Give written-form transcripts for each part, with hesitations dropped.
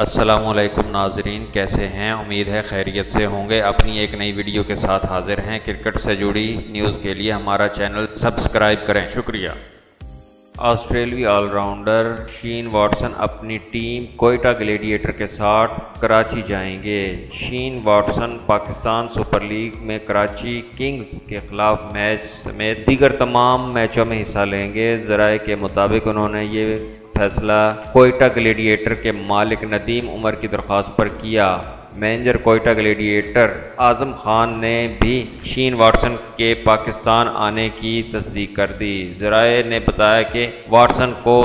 अस्सलामुअलैकुम नाजरीन, कैसे हैं? उम्मीद है खैरियत से होंगे। अपनी एक नई वीडियो के साथ हाजिर हैं। क्रिकेट से जुड़ी न्यूज़ के लिए हमारा चैनल सब्सक्राइब करें, शुक्रिया। ऑस्ट्रेलियाई ऑलराउंडर शेन वॉटसन अपनी टीम कोयटा ग्लैडिएटर के साथ कराची जाएंगे। Shane Watson Pakistan super league में कराची किंग्स के खिलाफ मैच समेत दीगर तमाम मैचों में हिस्सा लेंगे। ज़राए के मुताबिक उन्होंने ये फैसला कोयटा ग्लैडिएटर के मालिक नदीम उमर की दरख्वास्त पर किया। मैनेजर कोयटा ग्लैडिएटर आज़म खान ने भी शेन वॉटसन के पाकिस्तान आने की तस्दीक कर दी। ज़राए ने बताया कि वॉटसन को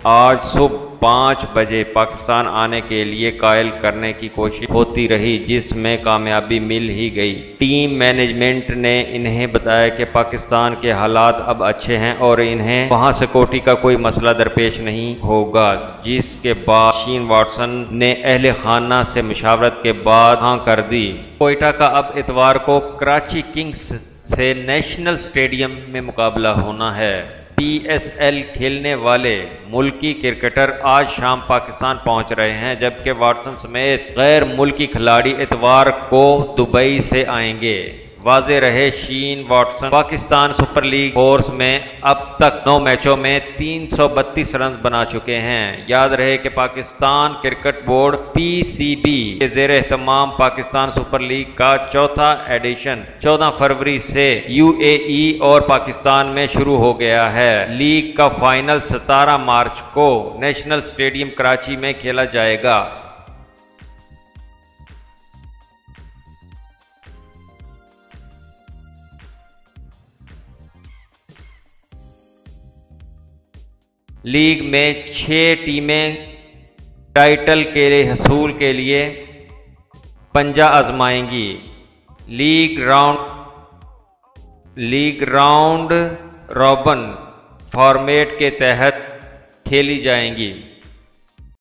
आज सुबह 5 बजे पाकिस्तान आने के लिए कायल करने की कोशिश होती रही, जिसमें कामयाबी मिल ही गई। टीम मैनेजमेंट ने इन्हें बताया कि पाकिस्तान के हालात अब अच्छे हैं और इन्हें वहां सिक्योरिटी का कोई मसला दरपेश नहीं होगा, जिसके बाद शेन वॉटसन ने अहले खाना से मुशावरत के बाद हाँ कर दी। कोयटा का अब इतवार को कराची किंग्स से नेशनल स्टेडियम में मुकाबला होना है। PSL खेलने वाले मुल्की क्रिकेटर आज शाम पाकिस्तान पहुंच रहे हैं, जबकि वॉटसन समेत गैर मुल्की खिलाड़ी इतवार को दुबई से आएंगे। वाज़े रहे, Shane Watson Pakistan super league course में अब तक 9 मैचों में 332 रन बना चुके हैं। याद रहे कि पाकिस्तान क्रिकेट बोर्ड PCB के ज़ेर एहतमाम पाकिस्तान सुपर लीग का चौथा एडिशन 14 फरवरी से UAE और पाकिस्तान में शुरू हो गया है। लीग का फाइनल 17 मार्च को नेशनल स्टेडियम कराची में खेला जाएगा। लीग में 6 टीमें टाइटल के हसूल के लिए पंजा आजमाएंगी। लीग राउंड रॉबिन फॉर्मेट के तहत खेली जाएंगी।